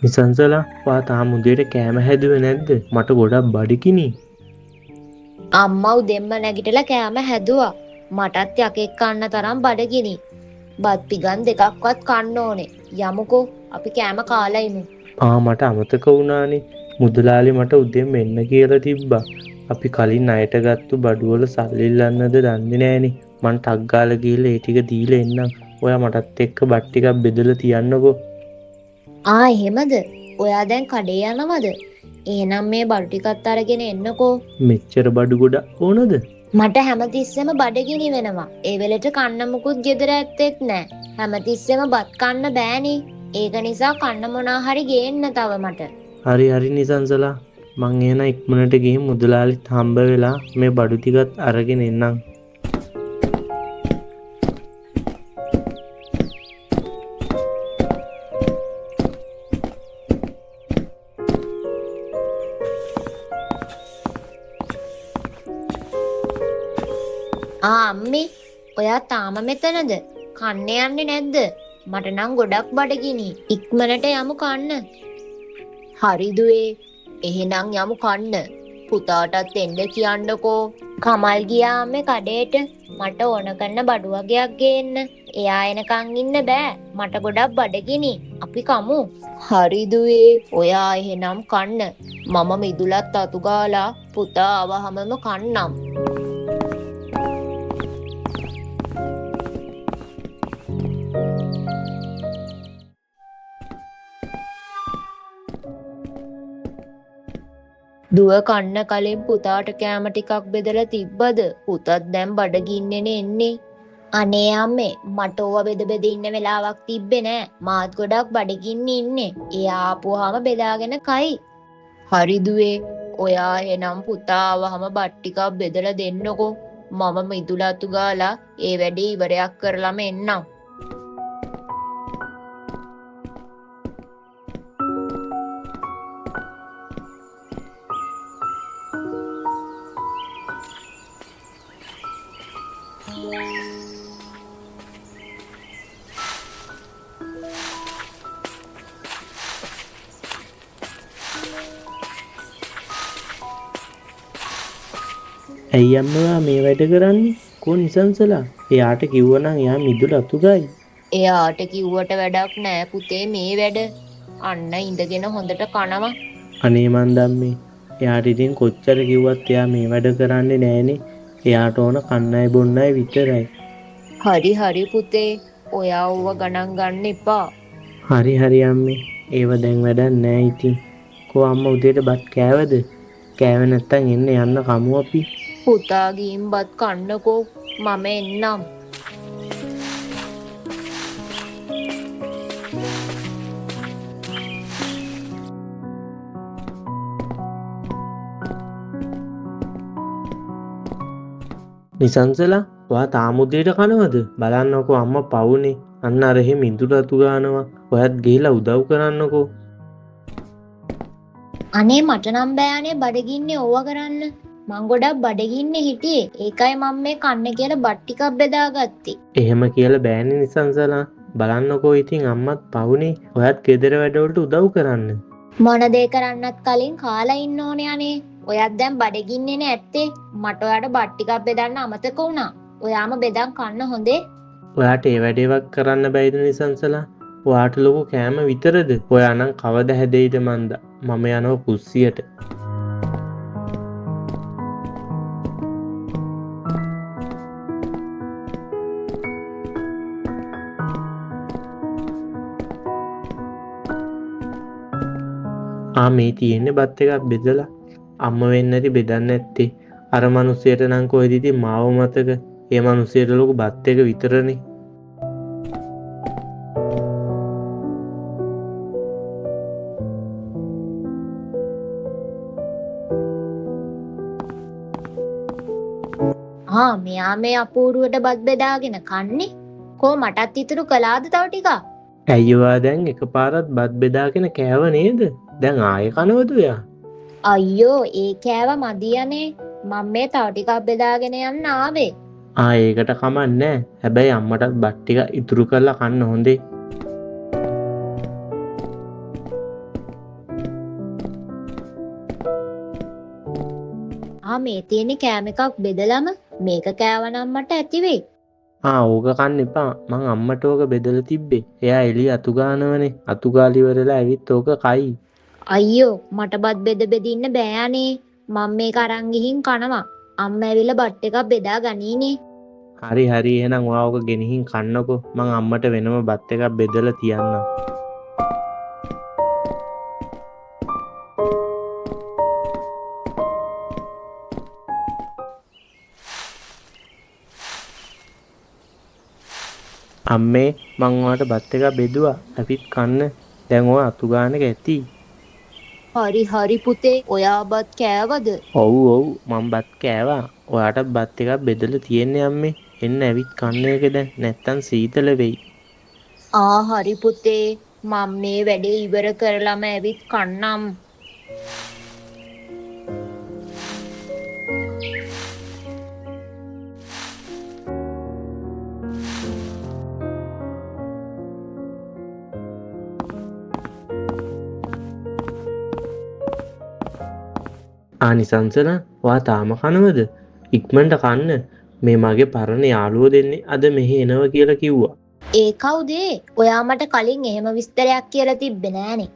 නිසංසලා වා තාම උදේට කෑම හැදුවේ නැද්ද? මට ගොඩක් බඩගිනි. අම්මා උදෙන්ම නැගිටලා කෑම හැදුවා. මටත් යකෙක් කන්න තරම් බඩගිනි. බත් පිගන් දෙකක්වත් කන්න ඕනේ. යමුකෝ අපි කෑම කාලා ඉමු. මට අමතක වුණානේ. මුදලාලි මට උදෙන් එන්න කියලා තිබ්බා. අපි කලින් ණයට ගත්තු බඩුවල සල්ලි ඉල්ලන්නද දන්නේ නෑනේ. මං ටක් ගාලා ගිහලා ඒ ටික දීලා එන්නම්. ඔයා මටත් එක්ක බත් ටිකක් බෙදලා තියන්නකෝ. එහෙමද? ඔයා දැන් කඩේ යනවද? එහෙනම් මේ බඩු ටිකත් අරගෙන එන්නකෝ. මෙච්චර බඩු ගොඩක් ඕනද? මට හැමතිස්සෙම බඩගිනි වෙනවා. ඒ වෙලෙට කන්න මුකුත් ගෙදර ඇත්තෙත් නෑ. හැමතිස්සෙම බත් කන්න බෑනේ. ඒක නිසා කන්න මොනා හරි ගේන්න තව මට. හරි නිසංසලා. මං එහෙනම් ඉක්මනට ගිහින් මුදලාලිත් හම්බ වෙලා මේ බඩු ටිකත් අරගෙන එන්නම්. අම්මේ ඔයා තාම මෙතනද? කන්න යන්නේ නැද්ද? මට නම් ගොඩක් බඩගිනි. ඉක්මනට යමු කන්න. හරි දුවේ. එහෙනම් යමු කන්න. පුතාටත් එන්න කියන්නකෝ. කමල් ගියා අම්මේ කඩේට. මට ඕන කරන බඩු වගයක් ගේන්න. එයා එනකන් ඉන්න බෑ. මට ගොඩක් බඩගිනි. අපි කමු. හරි දුවේ. ඔයා එහෙනම් කන්න. මම මිදුලත් අතු ගාලා පුතා ආවහමම කන්නම්. දුව කන්න කලින් පුතාට කෑම ටිකක් බෙදලා තිබ්බද? පුතත් දැන් බඩගින්නේනේ එන්නේ. අනේ අම්මේ මට ඕවා බෙද ඉන්න වෙලාවක් තිබ්බේ නෑ. මාත් ගොඩක් බඩගින්නේ ඉන්නේ. එයා ආපුවාම බෙදාගෙන කයි. හරි දුවේ. ඔයා එහෙනම් පුතා ආවහම බත් ටිකක් බෙදලා දෙන්නකෝ. මම මිදුල අතු ගාලා ඒ වැඩේ ඉවරයක් කරලම එන්නම්. ඇයි අම්මලා මේ වැඩ කරන්නේ? කෝ නිසංසලා? එයාට කිව්වනම් එයා මිදුල අතු ගයි. එයාට කිව්වට වැඩක් නෑ පුතේ මේ වැඩ. අන්න ඉඳගෙන හොඳට කනවා. අනේ මන් දන්නේ. එයාට ඉතින් කොච්චර කිව්වත් එයා මේ වැඩ කරන්නේ නෑනේ. එයාට ඕන කන්නයි බොන්නයි විතරයි. හරි පුතේ. ඔයා ඌව ගණන් ගන්න එපා. හරි අම්මේ. ඒව දැන් වැඩක් නෑ ඉතින්. කෝ අම්මා උදේට බත් කෑවද? කෑවේ නැත්තම් එන්න යන්න කමු අපි. පුතා ගිහින් බත් කන්නකෝ. මම එන්නම්. නිසංසලා ඔයා තාම උදේට කනවද? බලන්නකෝ අම්මා පවුනේ. අන්න අර එහෙම ඉඳුර අතු ගන්නවා. ඔයත් ගිහිලා උදව් කරන්නකෝ. අනේ මට නම් බෑනේ බඩගින්නේ ඕවා කරන්න. මං ගොඩක් බඩගින්නේ හිටියේ. ඒකයි මම මේ කන්න කියලා බත් ටිකක් බෙදාගත්තේ. එහෙම කියලා බෑනේ නිසංසලා. බලන්නකෝ ඉතින් අම්මත් පවුනේ. ඔයත් ගෙදර වැඩවලට උදව් කරන්න. මොන දේ කරන්නත් කලින් කාලා ඉන්න ඕනේ අනේ. ඔයත් දැන් බඩගින්නේ නැත්තේ. මට ඔයාට බත් ටිකක් බෙදන්න අමතක වුණා. ඔයාම බෙදන් කන්න හොඳේ. ඔයාට ඒ වැඩේවත් කරන්න බැයිද නිසංසලා? ඔයාට ලොකු කෑම විතරද? ඔයා නම් කවද හැදෙයිද මන්ද? මම යනවා කුස්සියට. මේ තියෙන්නේ බත් එකක් බෙදලා. අම්ම වෙන්නේ නැති බෙදන්න නැත්තේ. අර මිනිස්සයාට නම් කොහෙද ඉතින් මාව මතක. ඒ මිනිස්සයාට ලොකු බත් එක විතරනේ. මෙයා මේ අපූරුවට බත් බෙදාගෙන කන්නේ. කෝ මටත් ඉතුරු කළාද තව ටිකක්? ඇයි ඔයා දැන් එකපාරත් බත් බෙදාගෙන කෑව නේද? දැන් ආයෙ කනවද ඔයා? අයියෝ ඒ කෑව මදියනේ. මම මේ තව ටිකක් බෙදාගෙන යන්න ආවේ. ඒකට කමන්නේ. හැබැයි අම්මටත් බත් ටික ඉතුරු කරලා කන්න හොඳේ. මේ තියෙන කෑම එකක් බෙදලම මේක කෑවනම් මට ඇති වෙයි. ඕක කන්න එපා. මං අම්මට ඕක බෙදලා තිබ්බේ. එයා එළිය අතු ගානවනේ. අතු ගාලා ඉවරලා ඇවිත් ඕක කයි. අයියෝ මට බත් බෙද බෙදින්න බෑනේ. මම මේක අරන් ගිහින් කනවා. අම්මා ඇවිල්ලා බත් එකක් බෙදා ගනීනේ. හරි එහෙනම් ඔයා ඕක ගෙනihin කන්නකෝ. මං අම්මට වෙනම බත් එකක් බෙදලා තියන්නම්. අම්මේ මං ඔයාට බත් එකක් බෙදුවා. අපිත් කන්න. දැන් ඔයා අතු ගානක ඇති. හරි පුතේ ඔයා බත් කෑවද? ඔව් මං බත් කෑවා. ඔයාටත් බත් එකක් බෙදලා තියෙන්නේ අම්මේ. එන්න ඇවිත් කන්න එක දැන්. නැත්තම් සීතල වෙයි. හරි පුතේ මම මේ වැඩේ ඉවර කරලම ඇවිත් කන්නම්. නිසංසලා ඔයා තාම කනවද? ඉක්මනට කන්න. මේ මගේ පරණ යාළුවෝ දෙන්නේ අද මෙහි එනවා කියලා කිව්වා. ඒ කවුද? ඔයා මට කලින් එහෙම විස්තරයක් කියලා තිබ්බේ නෑනේ.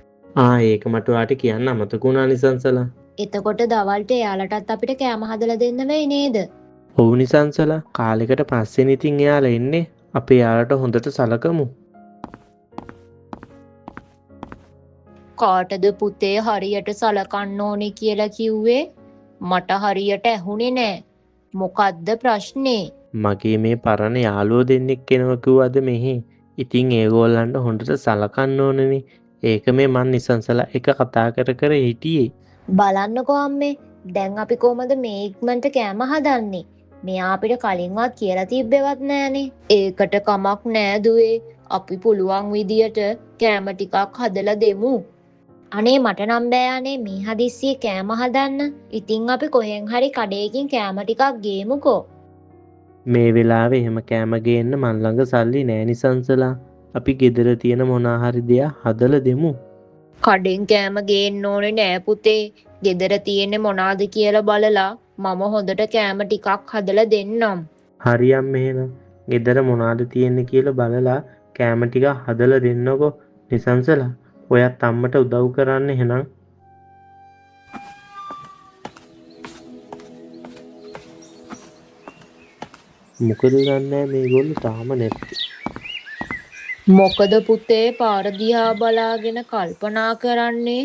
ඒක මට ඔයාට කියන්න අමතක වුණා නිසංසලා. එතකොට දවල්ට එයාලටත් අපිට කෑම හදලා දෙන්න වෙයි නේද? ඔව් නිසංසලා. කාලෙකට පස්සේ ඉතින් එයාලා එන්නේ. අපි එයාලට හොඳට සලකමු. කාටද පුතේ හරියට සලකන්න ඕනේ කියලා කිව්වේ? මට හරියට ඇහුනේ නෑ. මොකද්ද ප්‍රශ්නේ? මගේ මේ පරණ යාළුවෝ දෙන්නෙක් එනවා කිව්වද මෙහි. ඉතින් ඒගොල්ලන්ට හොඳට සලකන්න ඕනනේ. ඒක මේ මන් නිසංසලා එක කතා කර හිටියේ. බලන්නකෝ අම්මේ. දැන් අපි කොහමද මේ ඉක්මනට කෑම හදන්නේ? මෙයා අපිට කලින්වත් කියලා තිබ්බෙවත් නෑනේ. ඒකට කමක් නෑ දුවේ. අපි පුළුවන් විදියට කෑම ටිකක් හදලා දෙමු. අනේ මට නම් බෑනේ මේ හදිස්සියේ කෑම හදන්න. ඉතින් අපි කොහෙන් හරි කඩේකින් කෑම ටිකක් ගේමුකෝ. මේ වෙලාවේ එහෙම කෑම ගේන්න මන් ළඟ සල්ලි නෑ නිසංසලා. අපි ගෙදර තියෙන මොනා හරි දෙයක් හදලා දෙමු. කඩෙන් කෑම ගේන්න ඕනේ නෑ පුතේ. ගෙදර තියෙන්නේ මොනවාද කියලා බලලා මම හොඳට කෑම ටිකක් හදලා දෙන්නම්. හරි අම්මේ එහෙනම්. ගෙදර මොනවාද තියෙන්නේ කියලා බලලා කෑම ටික හදලා දෙන්නකෝ නිසංසලා. ඔයත් අම්මට උදව් කරන්න එහෙනම්. මොකද දන්නේ මේගොල්ලෝ තාම නැත්තේ. මොකද පුතේ පාර දිහා බලාගෙන කල්පනා කරන්නේ?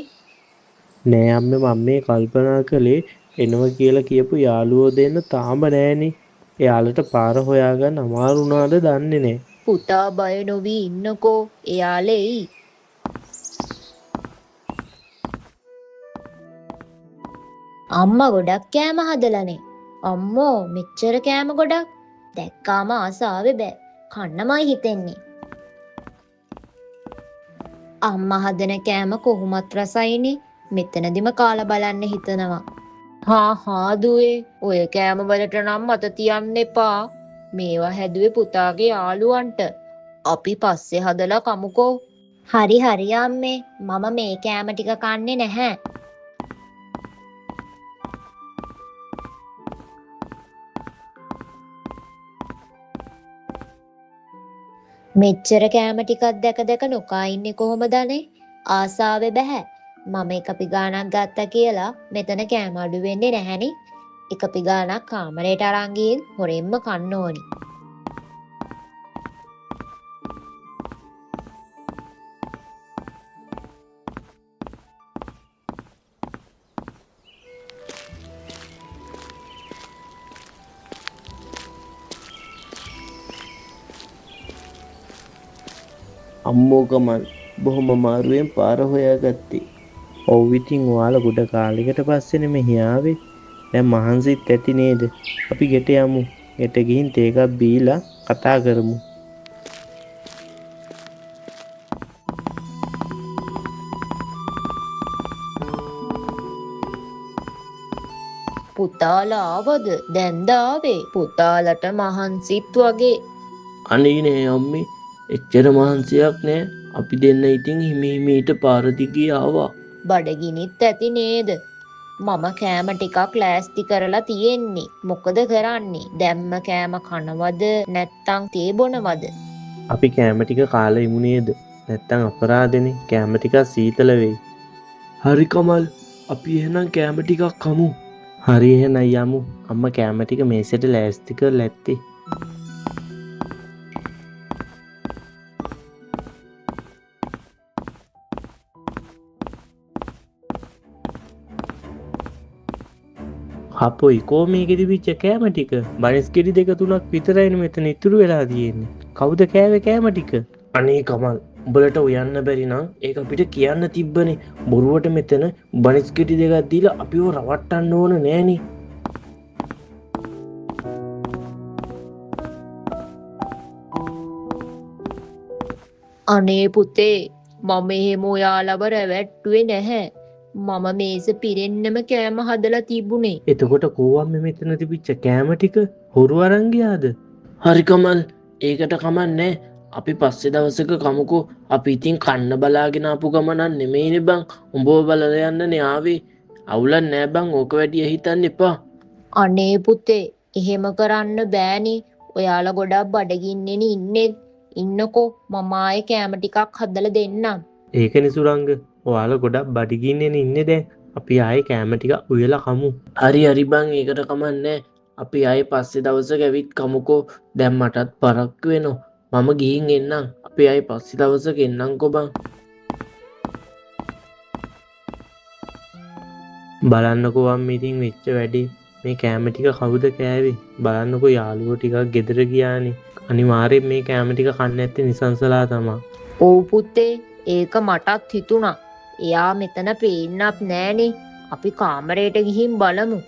නෑ අම්මේ මම මේ කල්පනා කළේ එනවා කියලා කියපු යාළුවෝ දෙන්න තාම නෑනේ. එයාලට පාර හොයාගන්න අමාරු වුණාද දන්නේ නෑ. පුතා බය නොවි ඉන්නකෝ. එයාලෙයි. අම්මා ගොඩක් කෑම හදලානේ. අම්මෝ මෙච්චර කෑම ගොඩක් දැක්කාම ආසාවේ බෑ. කන්නමයි හිතෙන්නේ. අම්මා හදන කෑම කොහොමත් රසයිනේ. මෙතනදිම කාලා බලන්න හිතනවා. හා දුවේ ඔය කෑම වලට නම් මත තියන්න එපා. මේවා හැදුවේ පුතාගේ යාළුවන්ට. අපි පස්සේ හදලා කමුකෝ. හරි අම්මේ. මම මේ කෑම ටික කන්නේ නැහැ. මෙච්චර කෑම ටිකක් දැක නොකා ඉන්නේ කොහොමද අනේ? ආසාවේ බෑ. මම එක පිගානක් ගත්තා කියලා මෙතන කෑම අඩු වෙන්නේ නැහැනේ. එක පිගානක් කාමරේට අරන් ගිහින් හොරෙන්ම කන්න ඕනි. අම්මෝ කමල් බොහොම අමාරුවෙන් පාර හොයාගත්තේ. ඔව් ඉතින් ඔයාලා ගොඩ කාලයකට පස්සේනේ මෙහි ආවේ. දැන් මහන්සිත් ඇති නේද? අපි ගෙට යමු. ගෙට ගිහින් තේ එකක් බීලා කතා කරමු. පුතාලා ආවද? දැන්ද ආවේ? පුතාලට මහන්සිත් වගේ. අනේ නෑ අම්මේ. එච්චර මහන්සියක් නෑ. අපි දෙන්න ඉතින් හිමීට පාර දිගේ ආවා. බඩගිනිත් ඇති නේද? මම කෑම ටිකක් ලෑස්ති කරලා තියෙන්නේ. මොකද කරන්නේ? දැම්ම කෑම කනවද නැත්තම් තේ බොනවද? අපි කෑම ටික කාලා ඉමු නේද? නැත්තම් අපරාධනේ. කෑම ටිකක් සීතල වෙයි. හරි කමල්. අපි එහෙනම් කෑම ටිකක් කමු. හරි එහෙනම් යමු. අම්මා කෑම ටික මේසෙට ලෑස්ති කරලා ඇත්තේ. අපොයි කෝ මේකෙ තිබිච්ච කෑම ටික? බනිස් කෙඩි 2-3ක් විතරයිනේ මෙතන ඉතුරු වෙලා තියෙන්නේ. කවුද කෑවේ කෑම ටික? අනේ කමල්, උඹලට උයන්න බැරි නම් ඒක අපිට කියන්න තිබ්බනේ. බොරුවට මෙතන බනිස් කෙඩි 2ක් දීලා අපිව රවට්ටන්න ඕන නෑනේ. අනේ පුතේ, මම එහෙම ඔයාලව රැවට්ටුවේ නැහැ. මම මේස පිරෙන්නම කෑම හදලා තිබුණේ. එතකොට කෝවම් මෙතන තිබිච්ච කෑම ටික හොරු අරන් ගියාද? හරි කමල්, ඒකට කමන්නේ. අපි පස්සේ දවසක කමුකෝ. අපි ඉතින් කන්න බලාගෙන ආපු ගමනක් නෙමෙයිනේ බං. උඹව බලලා යන්නනේ ආවේ. අවුලක් නෑ බං, ඕක වැඩි හිතන්න එපා. අනේ පුතේ, එහෙම කරන්න බෑනේ. ඔයාලා ගොඩක් බඩගින්නෙනේ ඉන්නේ. ඉන්නකෝ, මම ආයේ කෑම ටිකක් හදලා දෙන්නම්. ඒකනේ සුරංග, ඔයාලා ගොඩක් බඩගින්නේනේ ඉන්නේ දැන්. අපි ආයේ කෑම ටික උයලා කමු. හරි බං, ඒකට කමන්නේ. අපි ආයේ පස්සේ දවසක ඇවිත් කමුකෝ. දැන් මටත් පරක්කු වෙනවා. මම ගිහින් එන්නම්. අපි ආයේ පස්සේ දවසක එන්නම්කෝ බං. බලන්නකෝ වම් ඉතින් වෙච්ච වැඩේ. මේ කෑම ටික කවුද කෑවේ? බලන්නකෝ, යාළුවෝ ටිකක් ගෙදර ගියානේ. අනිවාර්යෙන් මේ කෑම ටික කන්න නැත්තේ නිසංසලා තමා. ඔව් පුතේ, ඒක මටත් හිතුණා. එයා මෙතන පේන්නත් නෑනේ. අපි කාමරයට ගිහින් බලමු.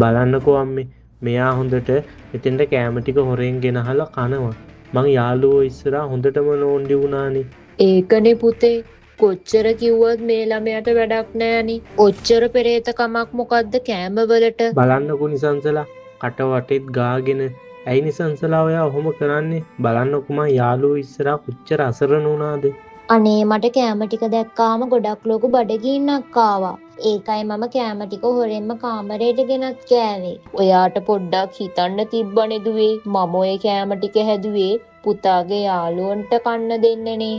බලන්නකෝ අම්මේ, මෙයා හොඳට මෙතෙන්ට කෑම ටික හොරෙන් ගෙනහලා කනවා. මං යාළුවෝ ඉස්සරහා හොඳටම නෝන්ඩි වුණානේ. ඒකනේ පුතේ, කොච්චර කිව්වත් මේ ළමයට වැඩක් නෑනේ. ඔච්චර පෙරේතකමක් මොකද්ද කෑම වලට? බලන්නකෝ නිසංසලා, කට වටෙත් ගාගෙන. ඇයි නිසංසලා ඔයා ඔහොම කරන්නේ? බලන්නකෝ මං යාළුවෝ ඉස්සරහා කොච්චර අසරණ වුණාද? අනේ, මට කෑම ටික දැක්කාම ගොඩක් ලොකු බඩගින්නක් ආවා. ඒකයි මම කෑම ටික හොරෙන්ම කාමරයට ගෙනත් කෑවේ. ඔයාට පොඩ්ඩක් හිතන්න තිබ්බනේ දුවේ. මම ඔය කෑම ටික හැදුවේ පුතාගේ යාළුවන්ට කන්න දෙන්නනේ.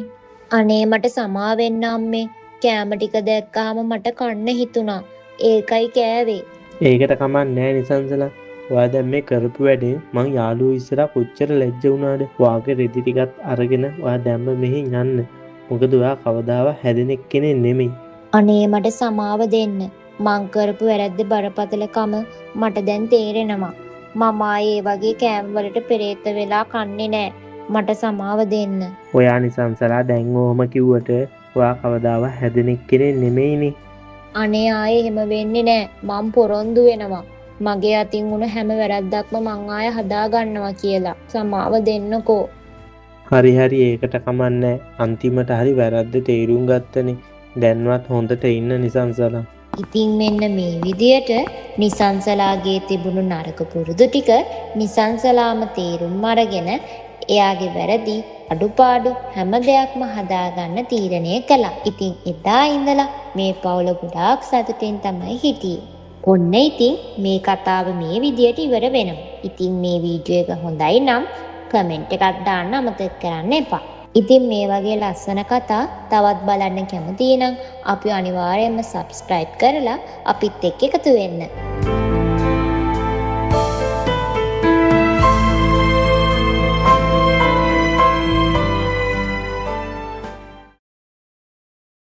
අනේ, මට සමා වෙන්න අම්මේ. කෑම ටික දැක්කාම මට කන්න හිතුණා. ඒකයි කෑවේ. ඒකට කමක් නෑ නිසංසලා. ඔයා දැන් මේ කරපු වැඩේ මං යාළුවෝ ඉස්සරහා කොච්චර ලැජ්ජ වුණාද? ඔයාගේ රෙදි ටිකත් අරගෙන ඔයා දැම්ම මෙහෙන් යන්න. මොකද ඔයා කවදාවත් හැදෙන කෙනෙක් නෙමෙයි. අනේ, මට සමාව දෙන්න. මං කරපු වැරද්ද බරපතලකම මට දැන් තේරෙනවා. මම ආයේ වගේ කෑම වලට පෙරේත වෙලා කන්නේ නෑ. මට සමාව දෙන්න. ඔයා නිසංසලා දැන් ඔහොම කිව්වට ඔයා කවදාවත් හැදෙන කෙනෙක් නෙමෙයිනේ. අනේ, ආයේ එහෙම වෙන්නේ නෑ. මං පොරොන්දු වෙනවා. මගේ අතින් වුණ හැම වැරද්දක්ම මං ආයේ හදා ගන්නවා කියලා. සමාව දෙන්නකෝ. හරි ඒකට කමන්නේ. අන්තිමට හරි වැරද්ද තේරුම් ගත්තනේ. දැන්වත් හොඳට ඉන්න නිසංසලා. ඉතින් මෙන්න මේ විදියට නිසංසලාගේ තිබුණු නරක පුරුදු ටික නිසංසලාම තේරුම් අරගෙන එයාගේ වැරදි අඩුපාඩු හැම දෙයක්ම හදාගන්න තීරණය කළා. ඉතින් එදා ඉඳලා මේ පවුල ගොඩාක් සතුටින් තමයි හිටියේ. ඔන්න ඉතින් මේ කතාව මේ විදියට ඉවර වෙනවා. ඉතින් මේ වීඩියෝ එක හොඳයි නම් කමෙන්ට් එකක් දාන්න අමතක කරන්න එපා. ඉතින් මේ වගේ ලස්සන කතා තවත් බලන්න කැමති නම් අපි අනිවාර්යයෙන්ම subscribe කරලා අපිත් එක්ක එකතු වෙන්න.